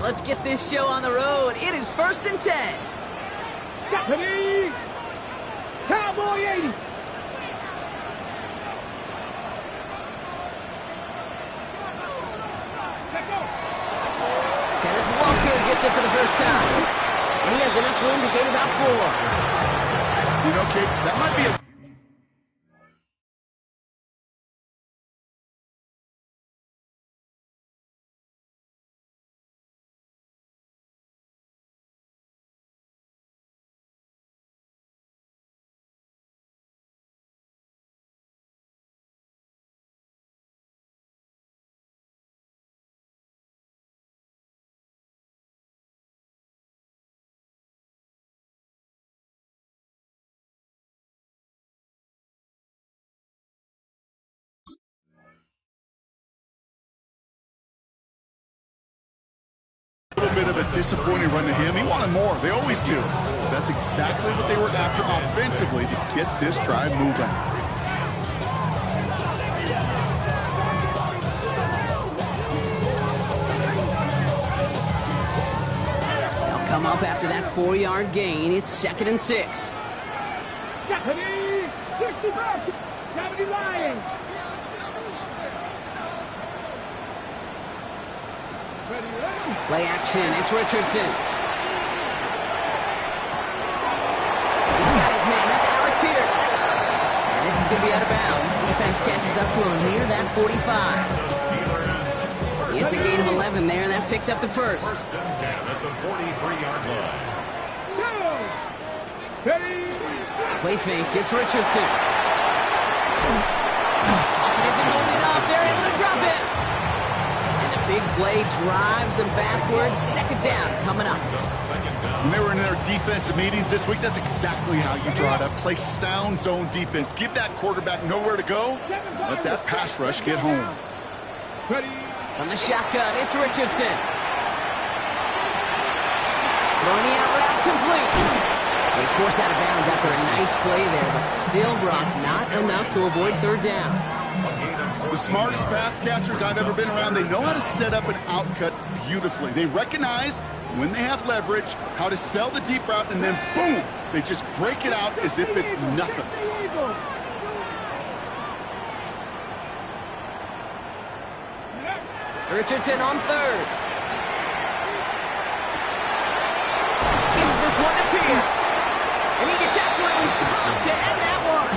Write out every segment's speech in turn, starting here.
let's get this show on the road. It is 1st and 10. Japanese Cowboy 80. Kenneth Walker gets it for the first time. And he has enough room to gain about 4. You know, Kate, that might be a... little bit of a disappointing run to him. He wanted more. They always do. That's exactly what they were after offensively to get this drive moving. They'll come up after that 4-yard gain. It's 2nd and 6. Japanese 65. Japanese Lions. Play action. It's Richardson. He's got his man. That's Alec Pierce. And this is going to be out of bounds. Defense catches up to him near that 45. It's a gain of 11 there. That picks up the first. 1st and 10 at the 43-yard line. Play fake. It's Richardson. Isn't holding up. They're able to drop it. Big play drives them backwards. 2nd down coming up. When they were in their defensive meetings this week, that's exactly how you draw it up. Play sound zone defense. Give that quarterback nowhere to go. Let that pass rush get home. From the shotgun, it's Richardson. Throwing the out route complete. He's forced out of bounds after a nice play there, but still, Brock, not enough to avoid 3rd down. The smartest pass catchers I've ever been around, they know how to set up an outcut beautifully. They recognize when they have leverage, how to sell the deep route, and then boom, they just break it out as if it's nothing. Richardson on 3rd. Gives this one to Pierce. And he gets absolutely pumped to end that one.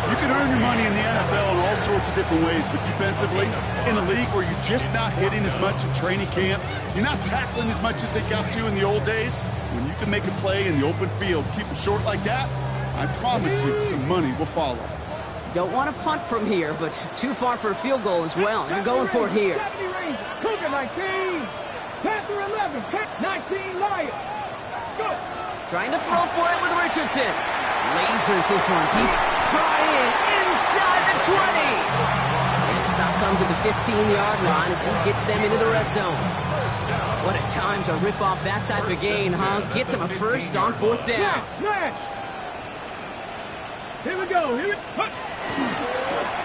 You can earn your money in the NFL in all sorts of different ways, but defensively, in a league where you're just not hitting as much in training camp, you're not tackling as much as they got to in the old days, when you can make a play in the open field, keep it short like that, I promise you some money will follow. Don't want to punt from here, but too far for a field goal as well. They're going for it here. Cougar 19. Panther 11. 19 Lions. Go. Trying to throw for it with Richardson. Lasers this one deep. Brought in inside the 20. And the stop comes at the 15-yard line as he gets them into the red zone. What a time to rip off that type of gain, huh? Gets him a first on 4th down. Here we go.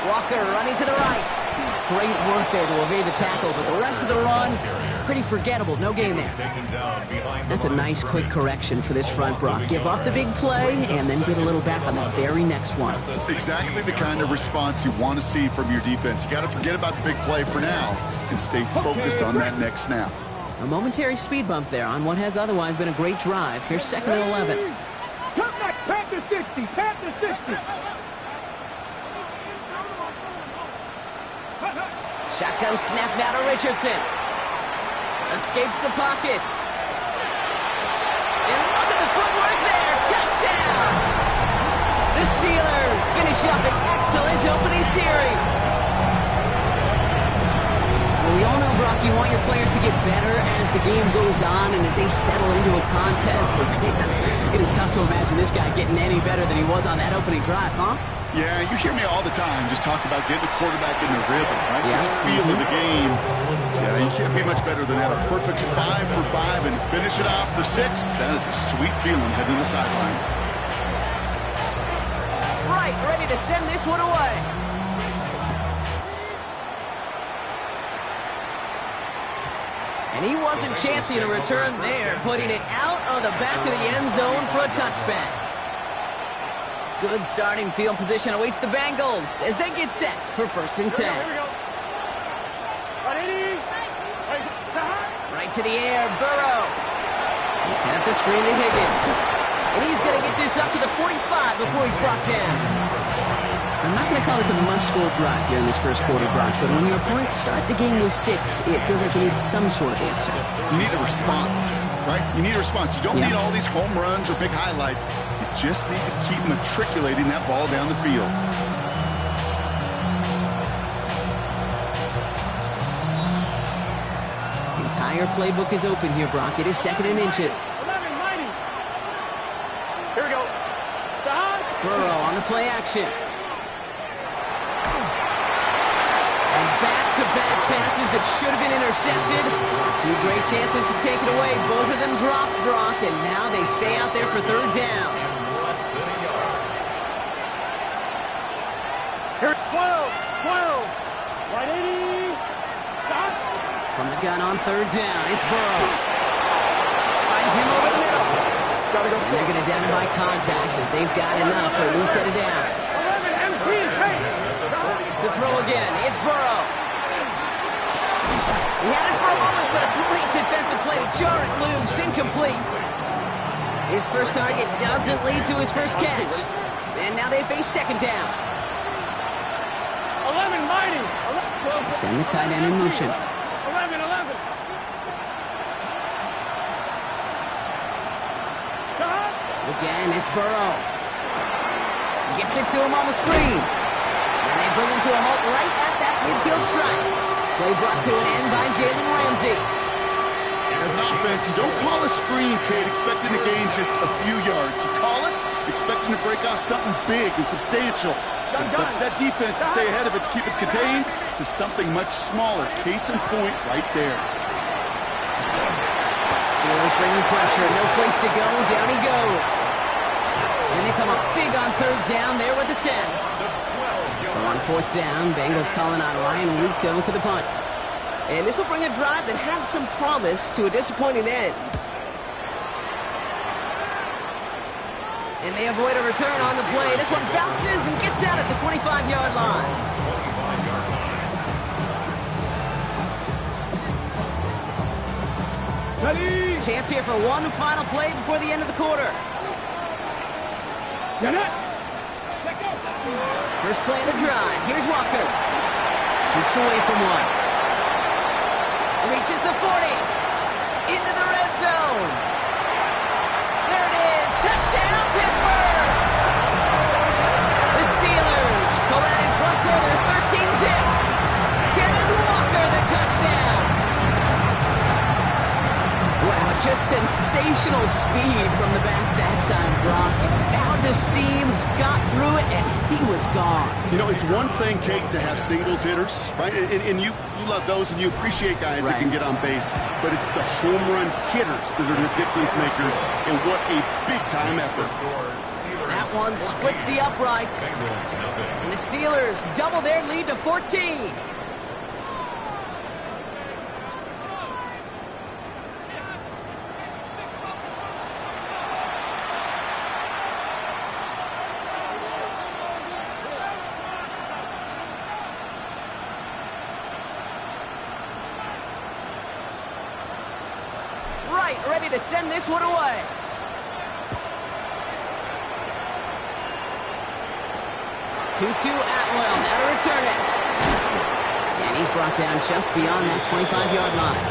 Walker running to the right. Great work there to evade the tackle, but the rest of the run, pretty forgettable. No gain there. That's a nice quick correction for this front, Brock. Give up the big play and then get a little back on the very next one. Exactly the kind of response you want to see from your defense. You got to forget about the big play for now and stay focused on that next snap. A momentary speed bump there on what has otherwise been a great drive. Here's 2nd and 11. Panther 60. Panther 60. Shotgun snap now to Richardson. Escapes the pocket. And look at the footwork there. Touchdown. The Steelers finish up an excellent opening series. Well, we all know, Brock, you want your players to get better as the game goes on and as they settle into a contest. But man, it is tough to imagine this guy getting any better than he was on that opening drive, huh? Yeah, you hear me all the time just talk about getting the quarterback in his rhythm, right? Yeah. Just feel of the game. Yeah, you can't be much better than that. A perfect 5 for 5 and finish it off for 6. That is a sweet feeling heading to the sidelines. Right, ready to send this one away. And And he wasn't chancing a return there, putting it out on the back of the end zone for a touchback. Good starting field position awaits the Bengals as they get set for 1st and 10. Right to the air, Burrow. He set up the screen to Higgins. And he's going to get this up to the 45 before he's brought down. I'm not going to call this a must-score drive here in this first quarter, Brock, but when your opponents start the game with 6, it feels like you need some sort of answer. You need a response, right? You need a response. You don't need all these home runs or big highlights. You just need to keep matriculating that ball down the field. The entire playbook is open here, Brock. It is 2nd and inches. 11, mighty. Here we go. Burrow on the play action. And back-to-back passes that should have been intercepted. 2 great chances to take it away. Both of them dropped, Brock, and now they stay out there for 3rd down. Here, 12. 180. Stop. From the gun on 3rd down, it's Burrow. Finds him over the middle. And they're going to down him by contact as they've got enough for a new set of downs. 11, MP, hey. To throw again, it's Burrow. He had it for a moment, but a great defensive play to jar it loose, incomplete. His first target doesn't lead to his first catch. And now they face 2nd down. 11, mighty. Send the tight end in motion. 11. Again, it's Burrow. Gets it to him on the screen. And they bring him to a halt right at that midfield stripe. Play brought to an end by Jalen Ramsey. As an offense, you don't call a screen, Kate, expecting to gain just a few yards. You call it expecting to break off something big and substantial. But it's up to that defense to stay ahead of it, to keep it contained to something much smaller. Case in point right there. Steelers bringing pressure. No place to go. Down he goes. And they come up big on 3rd down there with the send. So on 4th down, Bengals calling on Ryan Ruocco for the punt. And this will bring a drive that had some promise to a disappointing end. And they avoid a return on the play. This one bounces and gets out at the 25-yard line. Ready. Chance here for one final play before the end of the quarter. Get it. Let go. First play of the drive. Here's Walker. Shoots away from one. Reaches the 40. Into the red zone. There it is. Touchdown, Pittsburgh. The Steelers pull out in front for their 13-zip. Kenneth Walker, the touchdown. Wow, just sensational speed from the back that time, Brock. He found a seam, got through it, and he was gone. You know, it's one thing, Kate, to have singles hitters, right? And you love those and you appreciate guys that can get on base. But it's the home run hitters that are the difference makers, and what a big-time effort. That one splits the uprights. And the Steelers double their lead to 14. Ready to send this one away. Tutu Atwell now to return it. And he's brought down just beyond that 25-yard line.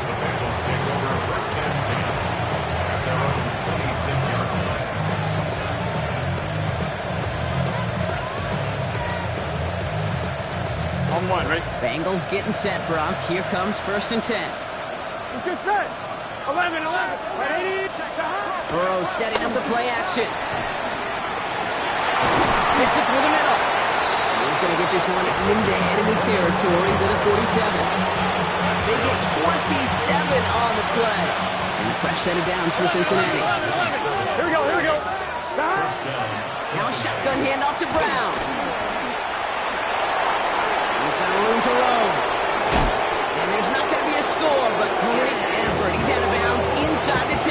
The Bengals take over 1st and 10 at their own 26-yard line. On 1, right? Bengals getting set, Brock. Here comes 1st and 10. Let's get set. 11. Ready. Burrow setting up the play action. Fits it through the middle. He's going to get this one into enemy territory to the 47. They get 27 on the play. And a fresh set of downs for Cincinnati. Here we go. Now a shotgun handoff to Brown. He's got room to roam. And there's not going to be a score. score, but great effort. He's out of bounds inside the 10.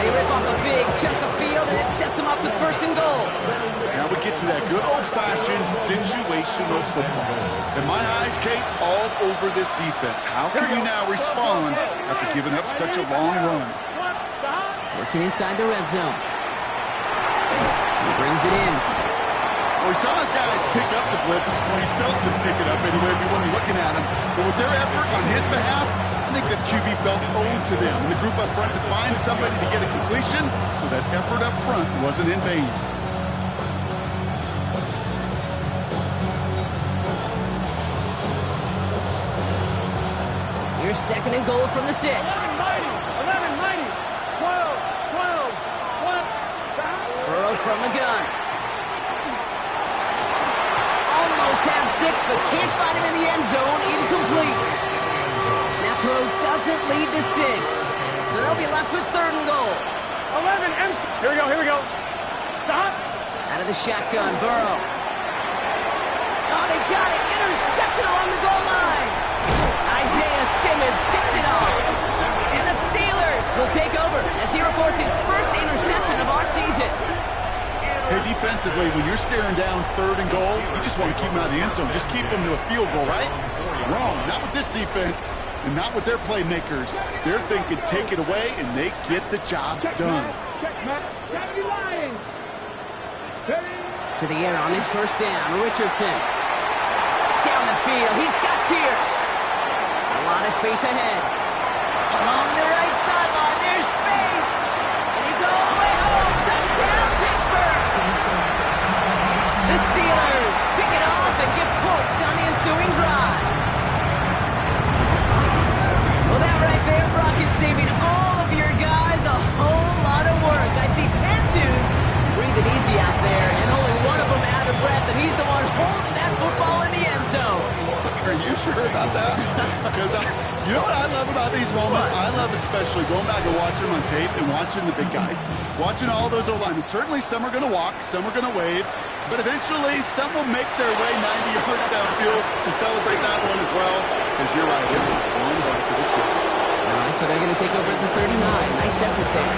They rip off a big chunk of field, and it sets them up with first and goal. Now we get to that good old-fashioned situational football. In my eyes, Kate, all over this defense. How can you now respond after giving up such a long run? Working inside the red zone. He brings it in. Well, we saw his guys pick up the blitz when he felt them pick it up anyway if you weren't looking at him. But with their effort on his behalf, I think this QB felt owed to them. And the group up front to find somebody to get a completion, so that effort up front wasn't in vain. Here's second and goal from the 6. 11, mighty. 12. Burrow from the gun. Almost had 6, but can't find him in the end zone. Incomplete. That throw doesn't lead to 6. So they'll be left with third and goal. 11, empty. Here we go. Stop. Out of the shotgun, Burrow. Oh, they got it. Intercepted along the goal line. Isaiah Simmons picks it off. And the Steelers will take over as he reports his first interception of our season. Hey, defensively, when you're staring down third and goal, you just want to keep them out of the end zone. Just keep them to a field goal, right? Wrong. Not with this defense and not with their playmakers. They're thinking take it away, and they get the job done. To the air on this first down, Richardson. Down the field, he's got Pierce. A lot of space ahead. Along the right sideline, there's space. And he's all the way home. Touchdown, Pittsburgh. The Steelers pick it off and get points on the ensuing drive. Well, that right there, Brock, is saving all of your guys a whole lot of work. I see 10 dudes breathing easy out there, and only one of them out of breath, and he's the one holding that football in the end zone. Are you sure about that? Because you know what I love about these moments? I love especially going back and watching them on tape and watching the big guys. Watching all those O-linemen. Certainly some are going to walk, some are going to wave, but eventually some will make their way 90 yards downfield to celebrate that one as well. Because you're right, it was one heck of a shot. All right, so they're going to take over at the 39. Nice effort there.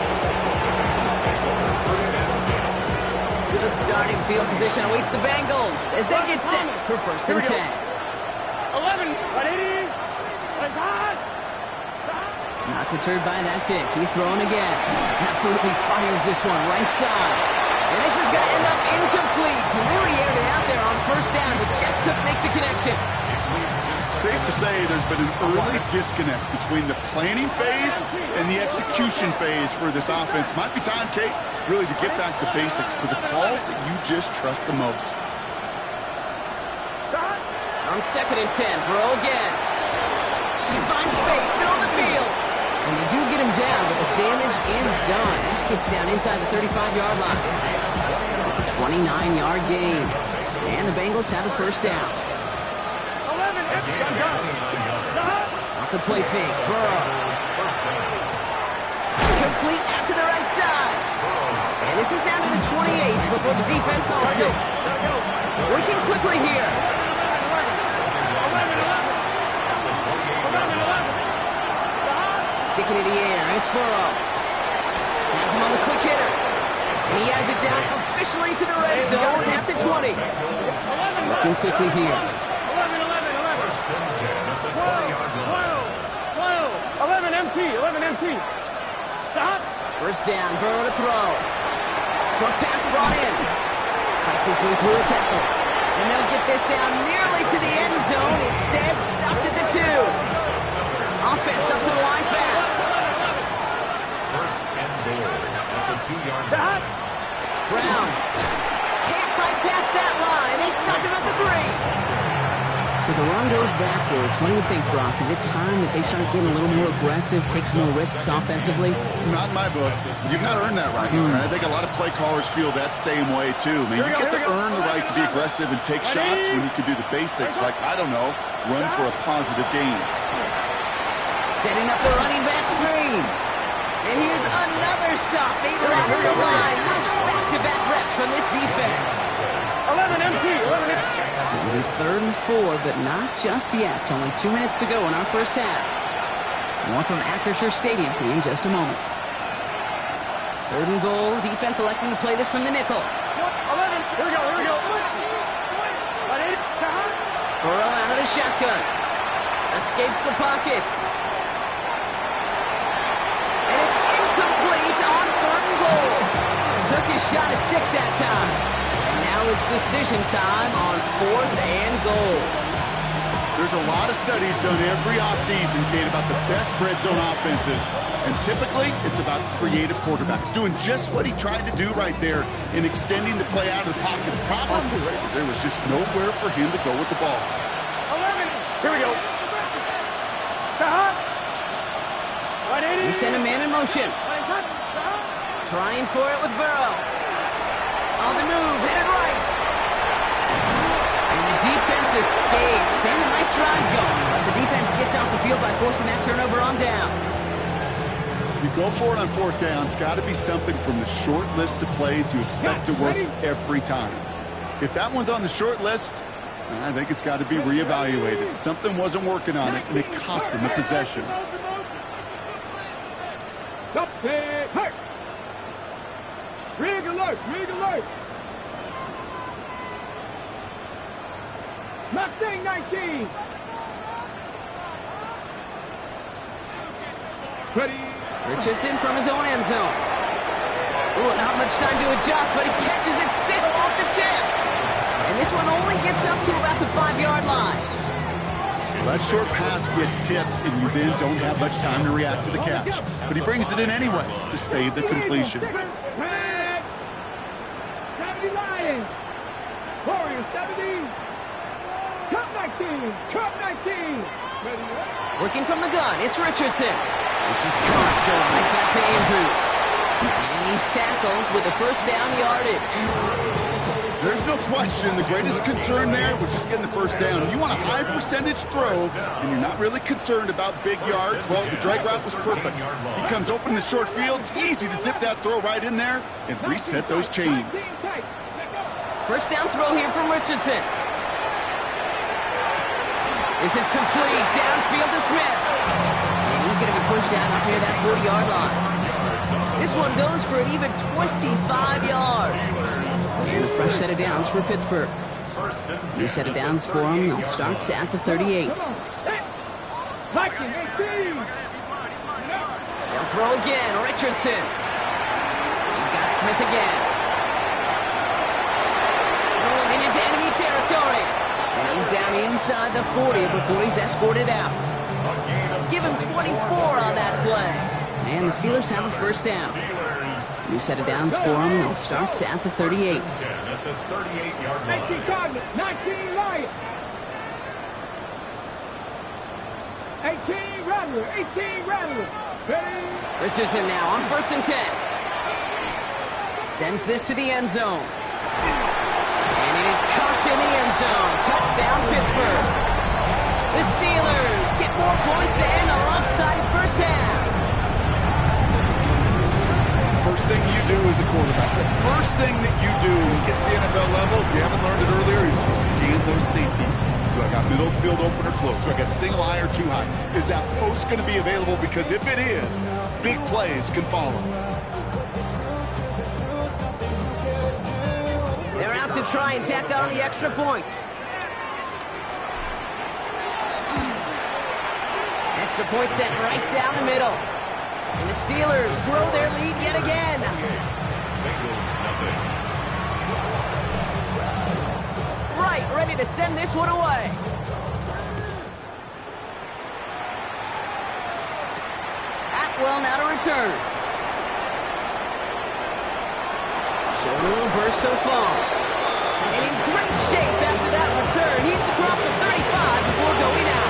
Good starting field position awaits the Bengals as they get set for first and 10. 11, 80. Let's hot. Not deterred by that pick. He's throwing again. Absolutely fires this one right side. And this is going to end up incomplete. He really aired it out there on first down, but just couldn't make the connection. Safe to say there's been an early disconnect between the planning phase and the execution phase for this offense. Might be time, Kate, really to get back to basics, to the calls that you just trust the most. On second and 10, Burrow again. He finds space, middle of the field. And they do get him down, but the damage is done. This gets down inside the 35-yard line. It's a 29-yard gain. And the Bengals have a first down. 11, empty. Off the play fake, Burrow. Complete out to the right side. And this is down to the 28 before the defense halts it. Working quickly here. Sticking in the air, it's Burrow. Has him on the quick hitter. And he has it down officially to the red zone at the 20. Looking quickly here. 11 empty. Stop. First down, Burrow to throw. Short pass brought in. Fights his way through a tackle. And they'll get this down nearly to the end zone. Instead, stopped at the 2. Offense up to the line fast. First and goal at the 2-yard line. Brown can't bypass that line. They stopped him at the 3. So the run goes backwards. What do you think, Brock? Is it time that they start getting a little more aggressive, take some more risks offensively? Not in my book. You've not earned that right. I think a lot of play callers feel that same way, too. Man, you get to earn the right to be aggressive and take shots when you can do the basics, like, I don't know, run for a positive gain. Setting up the running back screen. And here's another stop made right at the line. Nice back-to-back reps from this defense. 11 empty. 11 empty. So it'll be 3rd and 4, but not just yet. Only 2 minutes to go in our first half. More from Acrisure Stadium in just a moment. 3rd and goal. Defense electing to play this from the nickel. 11. Here we go. Here we go. Burrow out of the shotgun. Escapes the pocket. And it's incomplete on 3rd and goal. Took his shot at 6 that time. And now it's decision time on 4th and goal. There's a lot of studies done every offseason, Kate, about the best red zone offenses. And typically, it's about creative quarterbacks doing just what he tried to do right there in extending the play out of the pocket. The problem is there was just nowhere for him to go with the ball. 11. Here we go. He sent a man in motion. Trying for it with Burrow. On the move, hit it right. And the defense escapes. And a nice drive going, but the defense gets off the field by forcing that turnover on downs. You go for it on 4th down. It's got to be something from the short list of plays you expect to work every time. If that one's on the short list, I think it's got to be reevaluated. Something wasn't working on it, and it cost them a possession. Rig alert! Rig alert! Mustang 19! Ready! Richardson from his own end zone. Ooh, not much time to adjust, but he catches it still off the tip. And this one only gets up to about the 5-yard line. That short pass gets tipped, and you then don't have much time to react to the catch. But he brings it in anyway to save the completion. 70 Lions! Warriors 70! Cup 19! Cup 19! Ready? Working from the gun, it's Richardson. This is Cox going right back to Andrews. And he's tackled with a 1st down yardage. There's no question the greatest concern there was just getting the 1st down. You want a high percentage throw, and you're not really concerned about big yards. Well, the drag route was perfect. He comes open in the short field. It's easy to zip that throw right in there and reset those chains. 1st down throw here from Richardson. This is complete. Downfield to Smith. And he's going to be pushed down up near that 40-yard line. This one goes for an even 25 yards. And a fresh set of downs for Pittsburgh. 2 set of downs for them. They'll start at the 38. They'll throw again. Richardson. He's got Smith again. Rolling into enemy territory. And he's down inside the 40 before he's escorted out. Give him 24 on that play. And the Steelers have a 1st down. New set of downs for them. They'll start at the 38. At the 38-yard line. 19 Cardinals, 19 Lions. 18 Rattler, 18 Rattler. Ready? Richardson now on 1st and 10. Sends this to the end zone. And it is caught in the end zone. Touchdown, Pittsburgh. The Steelers get more points to end a lopsided 1st half. First thing you do as a quarterback, the first thing that you do when you get to the NFL level, if you haven't learned it earlier, is you scan those safeties. Do I got middle field open or close? Do I got single high or too high? Is that post going to be available? Because if it is, big plays can follow. They're out to try and tack on the extra point. Extra point set right down the middle. And the Steelers grow their lead yet again. Right, ready to send this one away. Atwell now to return. Showing a little burst so far. And in great shape after that return. He's across the 35 before going out.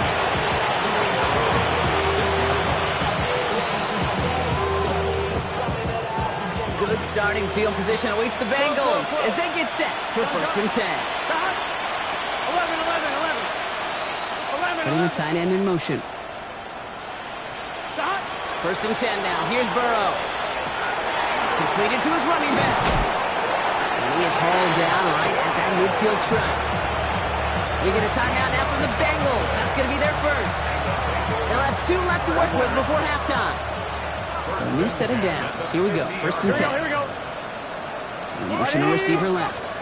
Good starting field position awaits the Bengals as they get set for 1st and 10. 11. Putting the tight end in motion. 1st and 10 now. Here's Burrow. Completed to his running back. And He is hauled down right at that midfield stripe. We get a timeout now from the Bengals. That's going to be their first. They'll have 2 left to work with before halftime. So a new set of downs. Here we go. First and 10. Here we go. Motion to receiver left.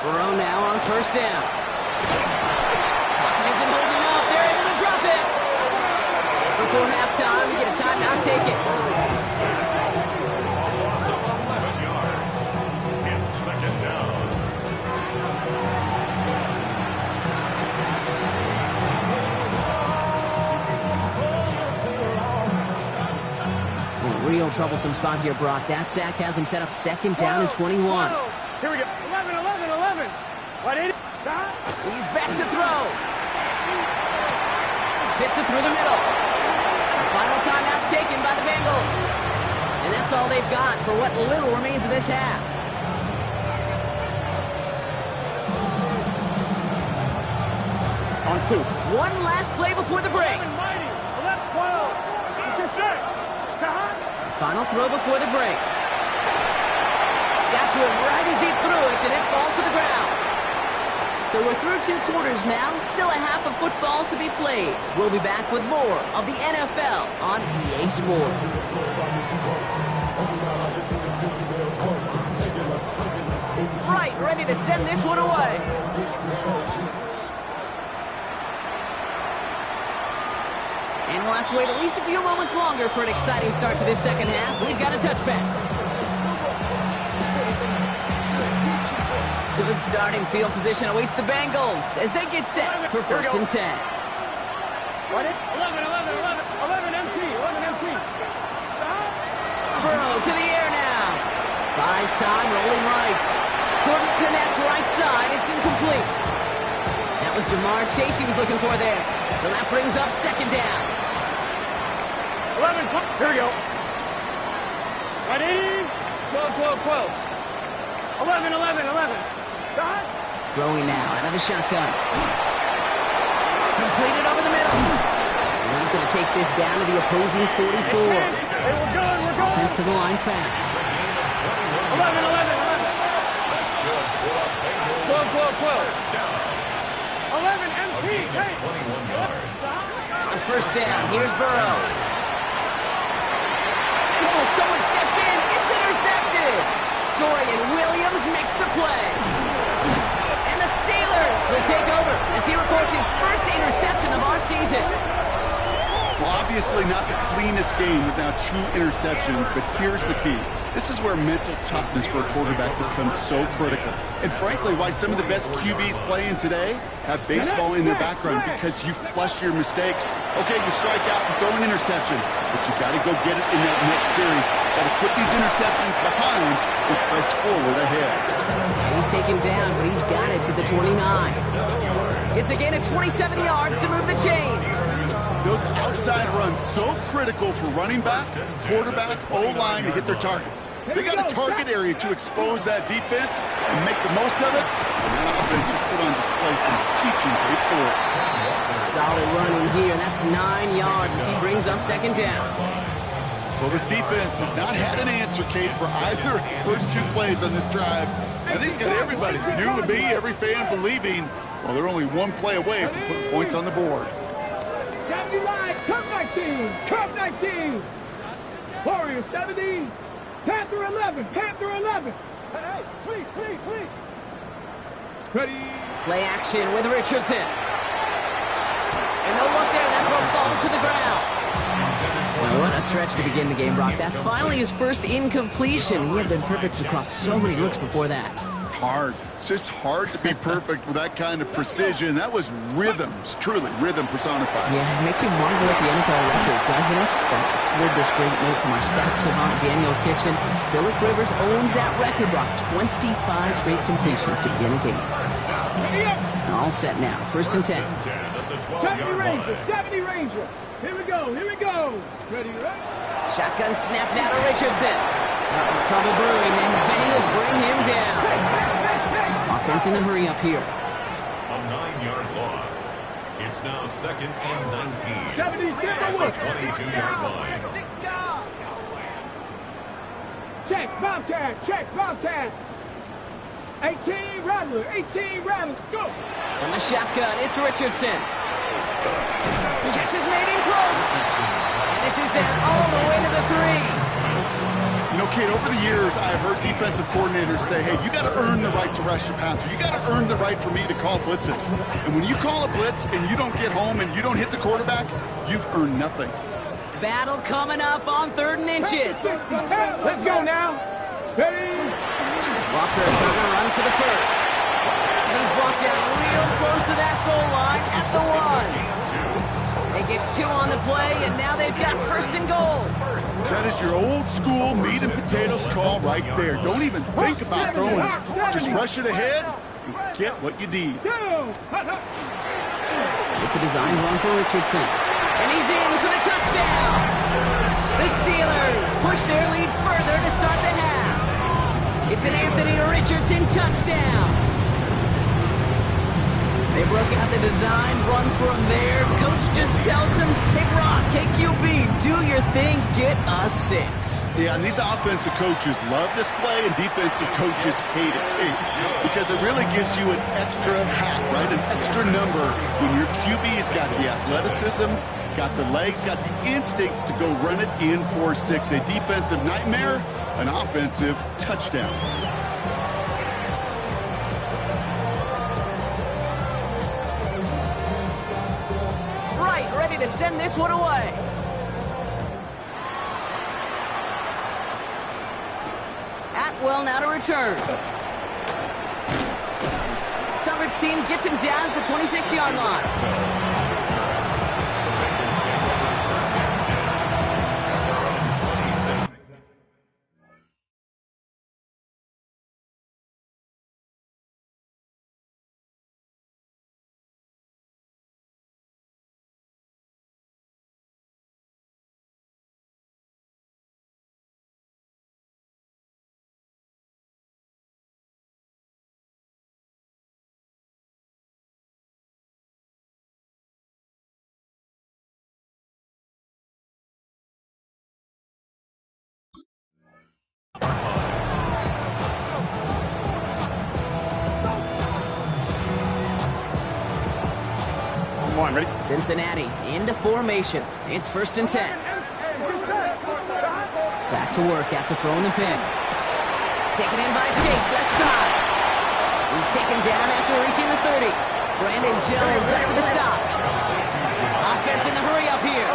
Burrow now on first down. Pocket isn't holding up. They're able to drop it. Just before halftime, we get a timeout taken. Loss of 11 yards. It's second down. In a real troublesome spot here, Brock. That sack has him set up second down and 21. Here we go. 11, 11, 11. What is it? He's back to throw. Fits it through the middle. The final timeout taken by the Bengals. And that's all they've got for what little remains of this half. On 2. One last play before the break. Mighty. 11, 12. Final throw before the break. Got to him right as he threw it, and it falls to the ground. So we're through 2 quarters now. Still a half of football to be played. We'll be back with more of the NFL on EA Sports. Right, ready to send this one away. And we'll have to wait at least a few moments longer for an exciting start to this second half. We've got a touchback. Good starting field position awaits the Bengals as they get set for first and 10. 11, 11, 11 MT, 11 MT. Burrow to the air now. Buys time, rolling right. Couldn't connect right side. It's incomplete. That was Jamar Chase he was looking for there. So that brings up second down. 11, 12. Here we go. Ready? 12, 12, 12. 11, 11, 11. Throwing now out of the shotgun. Completed over the middle. And he's going to take this down to the opposing 44. Hey, we're good, we're good. Offensive line fast. 11, 11, 11. 12, 12, 12. 11 MT. Hey. 21 yards. On first down, here's Burrow. Oh, someone stepped in. It's intercepted. Dorian Williams makes the play. And the Steelers will take over as he records his first interception of our season. Well, obviously not the cleanest game with now 2 interceptions, but here's the key. This is where mental toughness for a quarterback becomes so critical. And frankly, why some of the best QBs playing today have baseball in their background, because you flush your mistakes. Okay, you strike out and throw an interception, but you got to go get it in that next series. Got to put these interceptions behind and press forward ahead. He's taken down, but he's got it to the 29. It's a gain of 27 yards to move the chains. Those outside runs so critical for running back, quarterback, O-line to hit their targets. They got a target area to expose that defense and make the most of it. And that offense just put on display some teaching tape for it. Solid run in here, and that's 9 yards as he brings up second down. Well, this defense has not had an answer, Kate, for either first 2 plays on this drive. And these got everybody, you and me, every fan believing, well, they're only 1 play away from putting points on the board. 70 line, Cup 19, Cup 19. Warriors 70, Panther 11, Panther 11. Hey, please. Ready. Play action with Richardson. And no look there, that throw falls to the ground. Well, what a stretch to begin the game, Brock. That finally his first incompletion. He had been perfect across so many looks before that. Hard. It's just hard to be perfect with that kind of precision. That was rhythm. It's truly rhythm personified. Yeah, it makes you marvel at the NFL record, doesn't it? But slid this great note from our stats savant, Daniel Kitchen. Phillip Rivers owns that record, Brock. 25 straight completions to begin a game. All set now. First and 10. 70 Ranger, 70 Ranger. Here we go. Ready, right? Shotgun snap now to Richardson. Trouble brewing, and the Bengals bring him down. Offense in the hurry up here. A 9-yard loss. It's now second and 19. 70 At the 22-yard line. Check, Bobcat, check, Bobcat. 18, Rattler, 18, Rattler, go. From the shotgun, it's Richardson. Catch is made in close. And this is down all the way to the 3. You know, Kate, over the years, I've heard defensive coordinators say, hey, you got to earn the right to rush your passer. You got to earn the right for me to call blitzes. And when you call a blitz and you don't get home and you don't hit the quarterback, you've earned nothing. Battle coming up on 3rd and inches. Let's go now. Ready? Walker is on the run for the first. And he's brought down real close to that goal line at the 1. They get 2 on the play, and now they've got 1st and goal. That is your old school meat and potatoes call right there. Don't even think about throwing it. Just rush it ahead and get what you need. It's a design run for Richardson. And he's in for the touchdown. The Steelers push their lead further to start the half. It's an Anthony Richardson touchdown. They broke out the design run from there. Coach just tells him, hey, Brock, hey, QB, do your thing, get a 6. Yeah, and these offensive coaches love this play, and defensive coaches hate it, too, because it really gives you an extra hat, right, an extra number when your QB's got the athleticism, got the legs, got the instincts to go run it in for 6. A defensive nightmare, an offensive touchdown. Ready to send this one away. Atwell now to return. Coverage team gets him down at the 26-yard line. Come on, ready? Cincinnati into formation. It's 1st and 10. Back to work after throwing the pick. Taken in by Chase, left side. He's taken down after reaching the 30. Brandon Jones up for the stop. Offense in the hurry up here.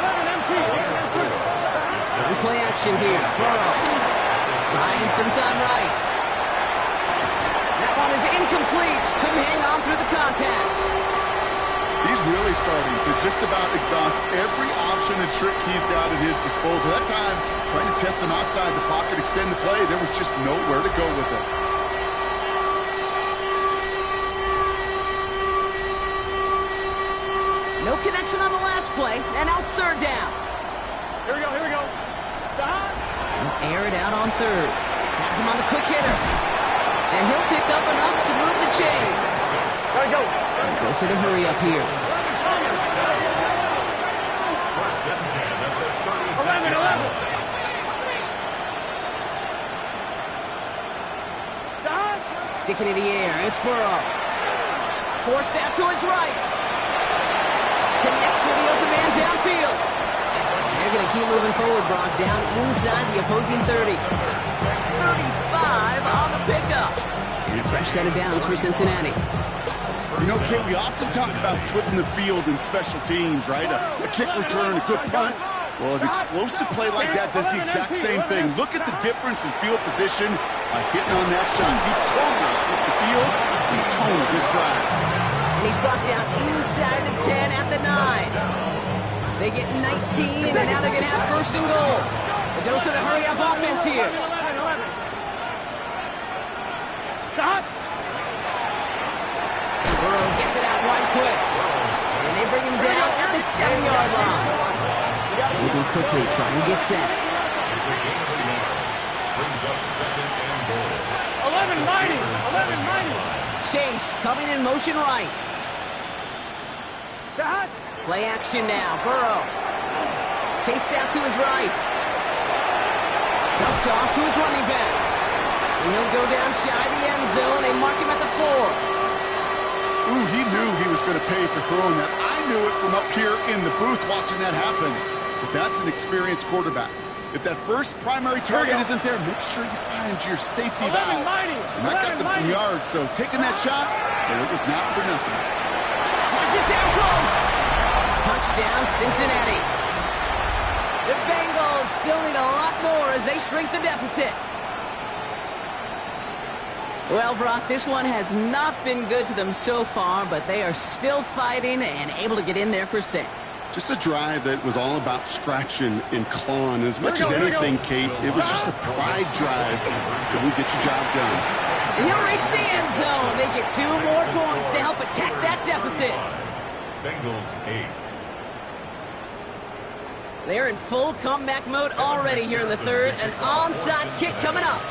One play action here. Buying some time right. That one is incomplete. Couldn't hang on through the contact. He's really starting to just about exhaust every option and trick he's got at his disposal. That time, trying to test him outside the pocket, extend the play, there was just nowhere to go with it. No connection on the last play, and now it's 3rd down. Here we go. Stop. Air it out on 3rd. Has him on the quick hitter. And he'll pick up enough to move the chains. Gotta go. Goes to the hurry up here. 11. Stop. Sticking in the air. It's Burrow. Forced out to his right. Connects with the open man downfield. They're going to keep moving forward, Brock. Down inside the opposing 30. 35 on the pickup. And a fresh set of downs for Cincinnati. You know, Kate, we often talk about flipping the field in special teams, right? A kick return, a good punt. Well, an explosive play like that does the exact same thing. Look at the difference in field position by hitting on that shot. You've totally flipped the field and the tone of this drive. And he's brought down inside the 10 at the 9. They get 19, and now they're going to have 1st and goal. The dose of the hurry-up offense here. Stop. Burrow gets it out wide quick. And they bring him down at the 7-yard line. Moving quickly, trying to get set. 11 mighty. Chase coming in motion right. Stop. Play action now. Burrow. Chased out to his right. Dumped off to his running back. And he'll go down shy of the end zone. They mark him at the 4. Ooh, he knew he was going to pay for throwing that. I knew it from up here in the booth watching that happen. But that's an experienced quarterback. If that first primary target isn't there, make sure you find your safety valve. And that got them some yards, so taking that shot, well, it was not for nothing. Has it down close. Touchdown, Cincinnati. The Bengals still need a lot more as they shrink the deficit. Well, Brock, this one has not been good to them so far, but they are still fighting and able to get in there for 6. Just a drive that was all about scratching and clawing. As much as anything, Kate, it was just a pride drive to go and get your job done. He'll reach the end zone. They get 2 more points to help attack that deficit. Bengals 8. They're in full comeback mode already here in the 3rd. An onside kick coming up.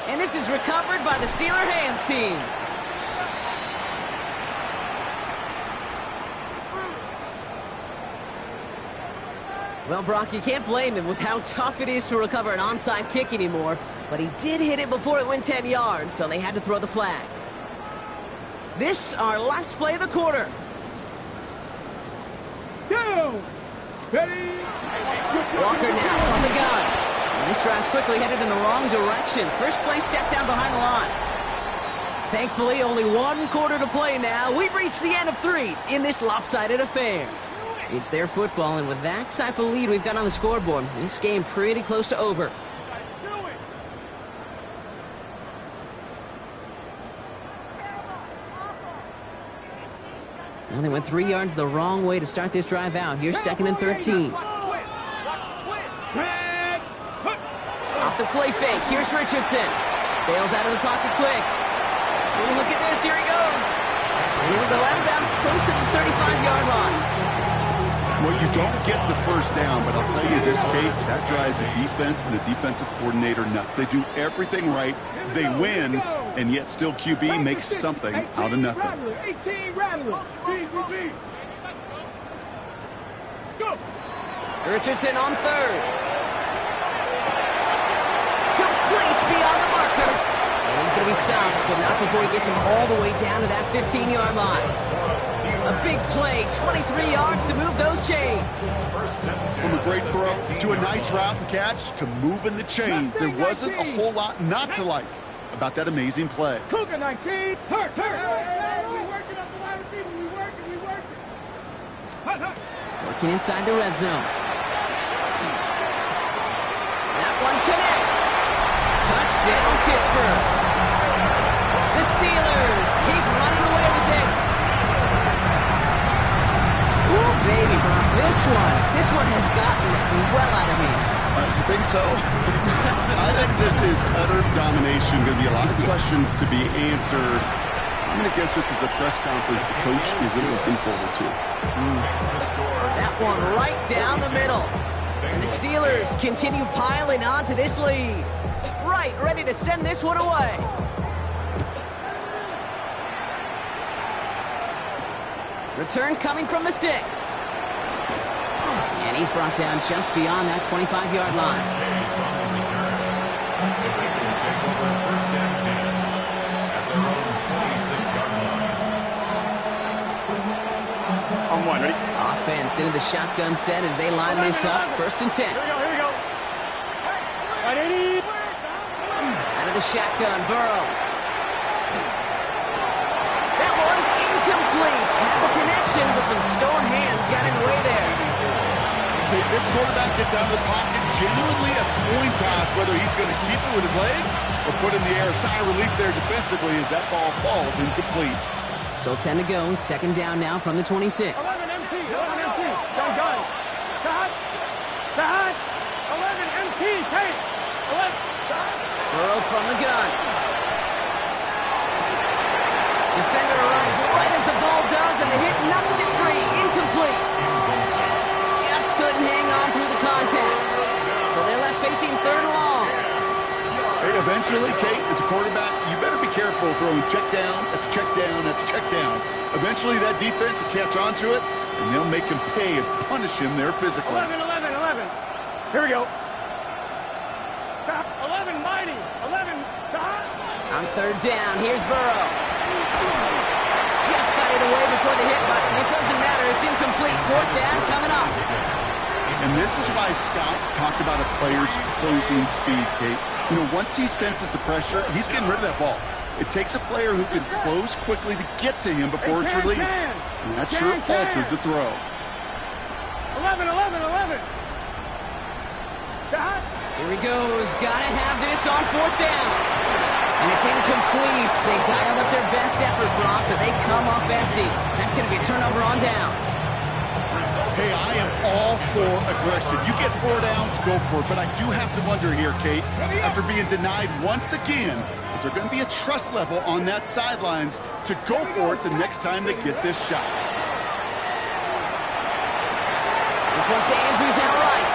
And this is recovered by the Steeler hands team. Well, Brock, you can't blame him with how tough it is to recover an onside kick anymore. But he did hit it before it went 10 yards, so they had to throw the flag. This, our last play of the quarter. Go! Ready? Walker now from the gun. And this drive's quickly headed in the wrong direction. First play set down behind the line. Thankfully, only 1 quarter to play now. We've reached the end of 3 in this lopsided affair. It's their football, and with that type of lead we've got on the scoreboard, this game pretty close to over. Well, they went 3 yards the wrong way to start this drive out. Here's 2nd and 13. Off the play fake. Here's Richardson. Bails out of the pocket quick. Oh, look at this. Here he goes. And he'll go out of bounds close to the 35-yard line. Well, you don't get the first down, but I'll tell you this, Kate, that drives a defense and a defensive coordinator nuts. They do everything right. They win, and yet still QB makes something out of nothing. 18 Rattler. Go. Richardson on 3rd. Complete beyond the marker. And he's going to be stopped, but not before he gets him all the way down to that 15-yard line. A big play, 23 yards to move those chains. From a great throw to a nice route and catch to moving the chains. There wasn't a whole lot not to like about that amazing play. Cougar 19. Hurt. We working up the wide receiver. We working. Hut. Working inside the red zone. That one connects. Touchdown, Pittsburgh. The Steelers keep running away with this. Ooh, baby, Brock. This one has gotten well out of hand. You think so? I think this is utter domination. Going to be a lot of questions to be answered. I'm going to guess this is a press conference the coach isn't looking forward to. That one right down the middle. And the Steelers continue piling onto this lead. Right, ready to send this one away. Return coming from the 6. And he's brought down just beyond that 25-yard line. On 1, ready? Offense into the shotgun set as they line this up. 1st and 10. Here we go. 180. Out of the shotgun, Burrow. That one's incomplete. Had the connection, but some stone hands got in the way there. If this quarterback gets out of the pocket, genuinely a coin toss whether he's going to keep it with his legs or put in the air. Sigh of relief there defensively as that ball falls incomplete. Still 10 to go. 2nd down now from the 26. 11 MT. Gun. Sahad. 11 MT. Take. 11. Burrow from the gun. Defender arrives right as the ball does, and the hit knocks it free. Incomplete. Just couldn't hang on through the contact. So they're left facing 3rd and long. Hey, eventually, Kate, as a quarterback, you better be careful throwing check down after check down after check down. Eventually, that defense will catch on to it, and they'll make him pay and punish him there physically. 11. Here we go. 11, mighty. 11, stop. On third down, here's Burrow. Just got it away before the hit button. It doesn't matter. It's incomplete. Fourth down coming up. And this is why scouts talk about a player's closing speed, Kate. You know, once he senses the pressure, he's getting rid of that ball. It takes a player who can close quickly to get to him before it's released. And that sure altered the throw. 11. Stop. Here he goes. Gotta have this on fourth down. And it's incomplete. They dialed up their best effort, Brock, but they come up empty. That's going to be a turnover on downs. Hey, I am all for aggression. You get 4 downs, go for it. But I do have to wonder here, Kate, after being denied once again, is there going to be a trust level on that sidelines to go for it the next time they get this shot? This one's to Andrews outright.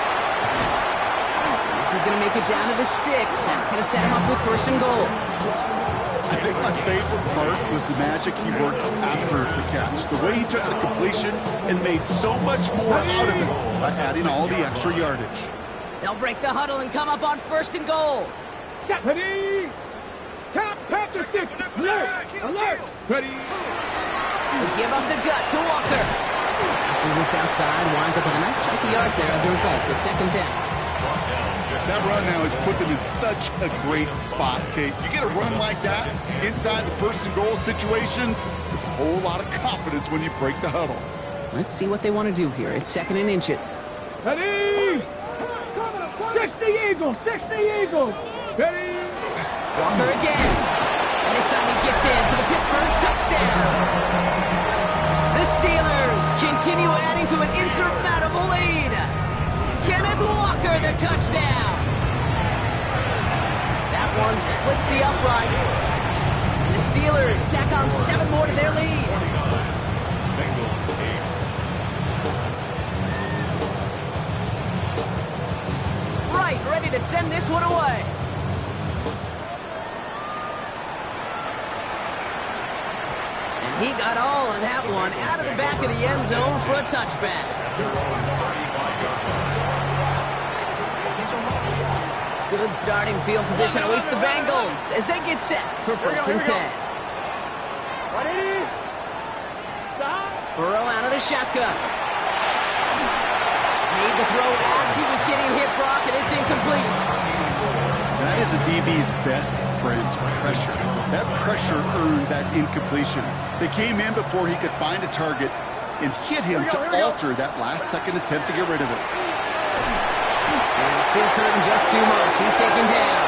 This is going to make it down to the 6. That's going to set him up with first and goal. I think my favorite part was the magic he worked after the catch. The way he took the completion and made so much more out of it by adding all the extra yardage. They'll break the huddle and come up on first and goal. Ready. Top Panther 6. Alert. Ready. They give up the gut to Walker. This is this outside. Winds up with a nice chunk of yards there as a result. It's second down. That run now has put them in such a great spot, Kate. You get a run like that inside the first and goal situations, there's a whole lot of confidence when you break the huddle. Let's see what they want to do here. It's second and inches. Ready. 60 Eagles. Ready. Walker again. And this time he gets in for the Pittsburgh touchdown. The Steelers continue adding to an insurmountable lead. Kenneth Walker, the touchdown. That one splits the uprights. And the Steelers tack on 7 more to their lead. Right, ready to send this one away. And he got all of that one out of the back of the end zone for a touchback. Good starting field position awaits the Bengals as they get set for first and 10. Ready. Stop. Burrow out of the shotgun. Made the throw as he was getting hit, Brock, and it's incomplete. That is a DB's best friend, pressure. That pressure earned that incompletion. They came in before he could find a target and hit him to alter that last-second attempt to get rid of it. And Steel Curtain just too much. He's taken down.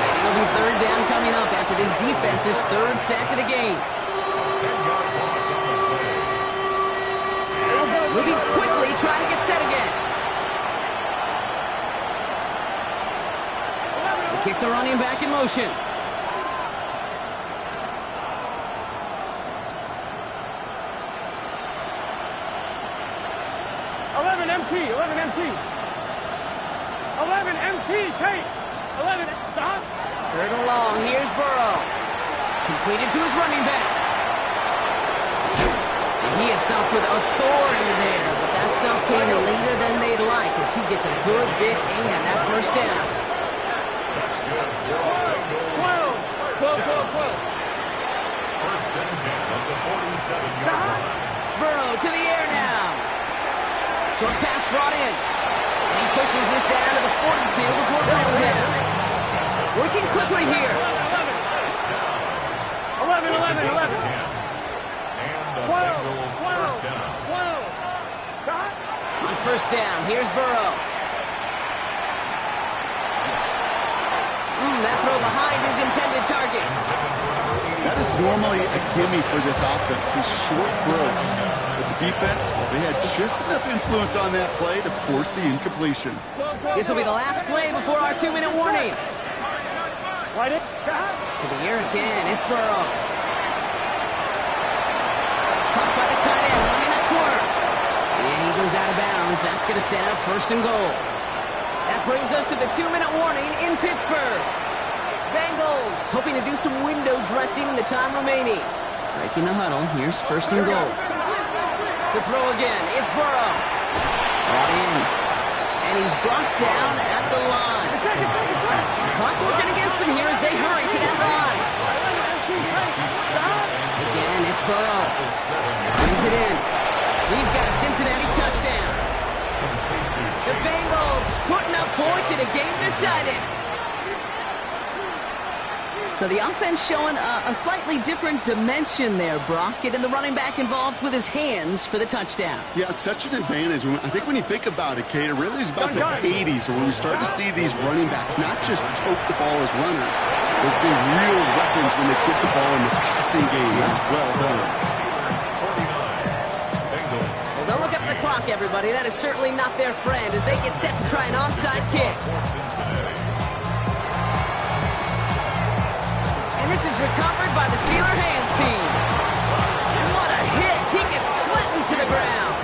And it'll be third down coming up after this defense's 3rd sack of the game. Moving quickly, trying to get set again. They kick the running back in motion. Tate. 11, stop. Third and long, here's Burrow. Completed to his running back. And he is stopped with authority there, but that stop came later than they'd like as he gets a good bit and that first down. 12. First and 10 of the 47-yard line. Burrow to the air now. Short pass brought in. And he pushes this down to the 42 before going down. Working quickly here. 11. And the Bengals first down. 12. Stop. On first down, here's Burrow. That throw behind his intended target. That is normally a gimme for this offense, these short throws. But the defense, well, they had just enough influence on that play to force the incompletion. This will be the last play before our 2-minute warning. Right it. To the air again, it's Burrow. Caught by the tight end, running that corner. And he goes out of bounds. That's going to set up first and goal. That brings us to the 2-minute warning in Pittsburgh. Bengals Bengals hoping to do some window dressing in the time remaining. Breaking the huddle. Here's first and goal. To throw again. It's Burrow. Brought in. And he's brought down at the line. Clock working against him here as they hurry to that line. Again, it's Burrow. Brings it in. He's got a Cincinnati touchdown. The Bengals putting up points in a game decided. So the offense showing a slightly different dimension there, Brock. Getting the running back involved with his hands for the touchdown. Yeah, such an advantage. I think when you think about it, Kate, it really is about the 80s where we start to see these running backs not just tote the ball as runners, but be real weapons when they get the ball in the passing game. That's well done. Well, don't look up the clock, everybody. That is certainly not their friend as they get set to try an onside kick. And this is recovered by the Steeler hands team. What a hit. He gets flattened to the ground.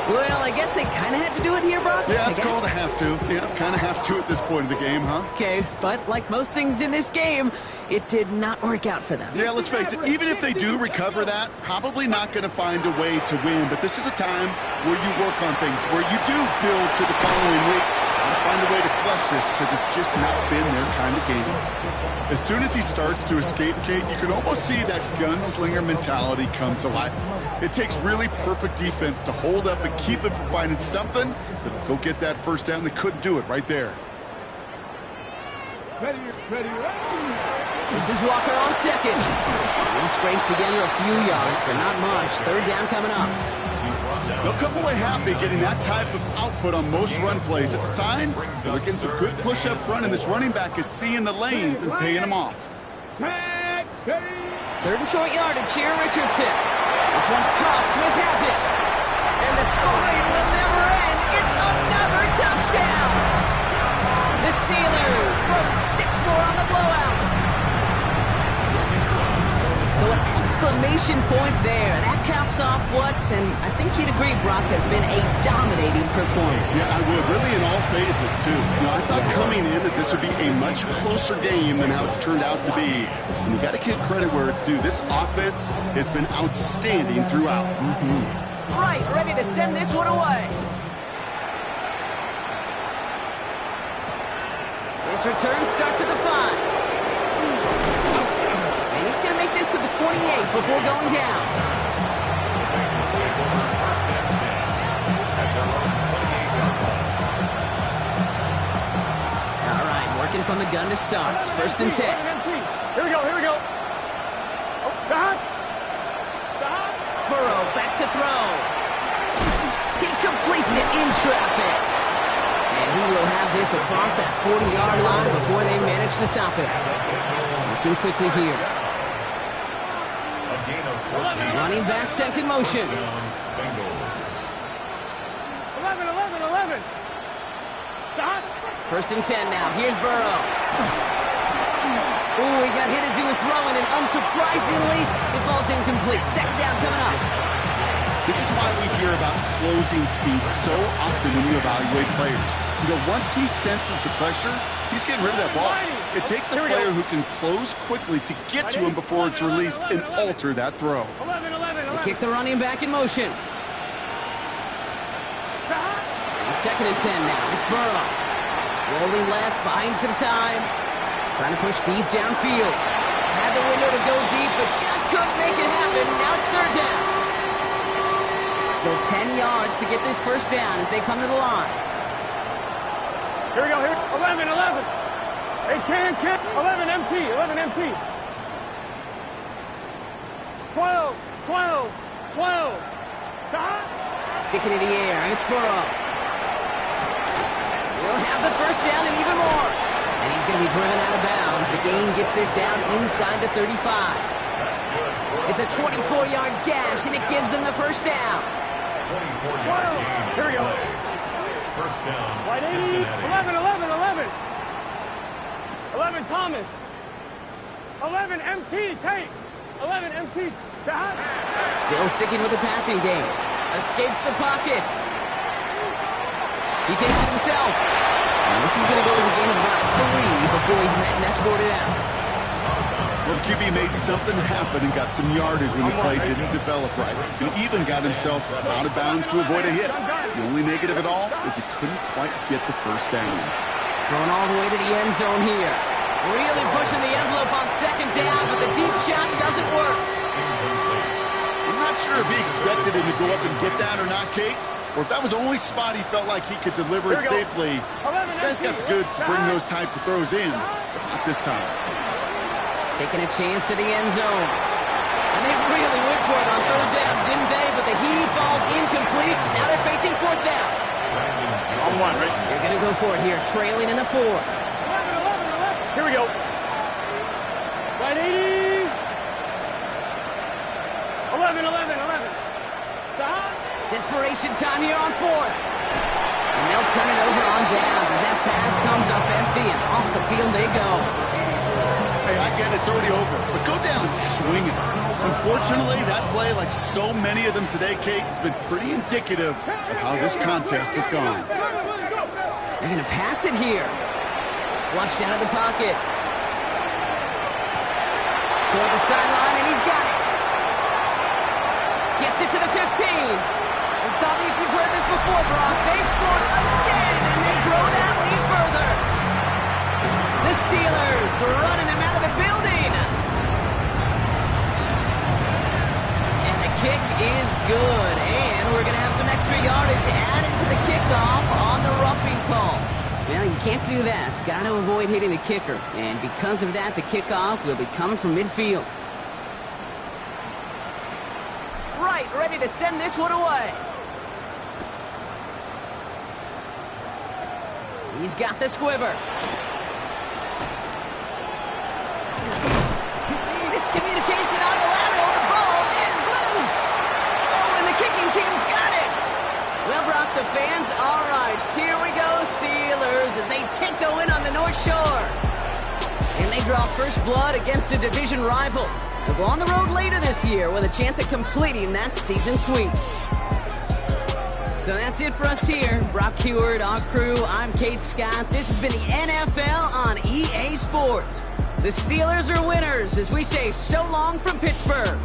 Well, I guess they kind of had to do it here, Brock. Yeah, it's called a have to. Yeah, kind of have to at this point of the game, huh? Okay, but like most things in this game, it did not work out for them. Yeah, let's face it, even if they do recover that, probably not going to find a way to win. But this is a time where you work on things, where you do build to the following week. Find a way to flush this because it's just not been their kind of game. As soon as he starts to escape, Kate, you can almost see that gunslinger mentality come to life. It takes really perfect defense to hold up and keep it from finding something that'll go get that first down. They couldn't do it right there. Ready. This is Walker on second. He'll scrape together a few yards, but not much. Third down coming up. They'll come away happy getting that type of output on most run plays. It's a sign that they're getting some good push up front, and this running back is seeing the lanes and paying them off. Third and short yardage here, Richardson. This one's caught. Smith has it. And the scoring will never end. It's another touchdown. The Steelers throwing 6 more on the blowout. So an exclamation point there. That caps off what, and I think you'd agree, Brock, has been a dominating performance. Yeah, I would. Really in all phases, too. You know, I thought coming in that this would be a much closer game than how it's turned out to be. And you got to give credit where it's due. This offense has been outstanding throughout. Right, ready to send this one away. This return starts at the 5. He's going to make this to the 28 before going down. All right, working from the gun to start. First and 10. Here we go. Stop. Burrow back to throw. He completes it in traffic. And he will have this across that 40-yard line before they manage to stop it. Looking quickly here. Running back sent in motion. 11. Stop. First and 10 now. Here's Burrow. Ooh, he got hit as he was throwing, and unsurprisingly, it falls incomplete. Second down coming up. This is why we hear about closing speed so often when you evaluate players. You know, once he senses the pressure, he's getting rid of that ball. It takes a player who can close quickly to get to him before it's released and alter that throw. 11. They kick the running back in motion. And second and 10 now. It's Burrow. Rolling left, buying some time. Trying to push deep downfield. Had the window to go deep, but just couldn't make it happen. Now it's third down. Still 10 yards to get this first down as they come to the line. Here we go. 11. Hey, can. 11 MT. 12. Stop. Sticking in the air, and it's Burrow. We'll have the first down and even more. And he's going to be driven out of bounds. The gain gets this down inside the 35. It's a 24-yard gash, and it gives them the first down. 24-yard gain. Here we go. First down, White 80. Cincinnati. 11 Thomas. 11 MT. Tate. 11 MT. Stop. Still sticking with the passing game. Escapes the pocket. He takes it himself. And this is going to go as a gain of about 3 before he's ahead and escort it out. Well, the QB made something happen and got some yardage when the play didn't develop right. He even got himself out of bounds to avoid a hit. The only negative at all is he couldn't quite get the first down. Going all the way to the end zone here. Really pushing the envelope on second down, but the deep shot doesn't work. I'm not sure if he expected him to go up and get that or not, Kate, or if that was the only spot he felt like he could deliver it safely. This guy's got the goods to bring those types of throws in, but not this time. Taking a chance to the end zone. And they really went for it on third down, didn't they? But the heave falls incomplete. Now they're facing fourth down. On one, right? They're going to go for it here, trailing in the fourth. 11. Here we go. 180. 11. Stop. Desperation time here on fourth. And they'll turn it over on downs as that pass comes up empty, and off the field they go. Hey, I get it, it's already over, but go down swinging. Unfortunately, that play, like so many of them today, Kate, has been pretty indicative of how this contest has gone. They're going to pass it here. Flushed out of the pocket. Toward the sideline, and he's got it. Gets it to the 15. And stop me if you've heard this before, Brock. They've scored again, and they grow that lead further. The Steelers running them out of the building. And the kick is good. And we're going to have some extra yardage added to the kickoff on the roughing call. Well, you can't do that. Got to avoid hitting the kicker. And because of that, the kickoff will be coming from midfield. Right, ready to send this one away. He's got the squiver. Miscommunication on the lateral. The ball is loose. Oh, and the kicking team's got it. Well, Brock, the fans, all right. Here we go, Steelers, as they take the win on the North Shore. And they draw first blood against a division rival. They'll go on the road later this year with a chance at completing that season sweep. So that's it for us here. Brock Huard, our crew, I'm Kate Scott. This has been the NFL on EA Sports. The Steelers are winners as we say so long from Pittsburgh.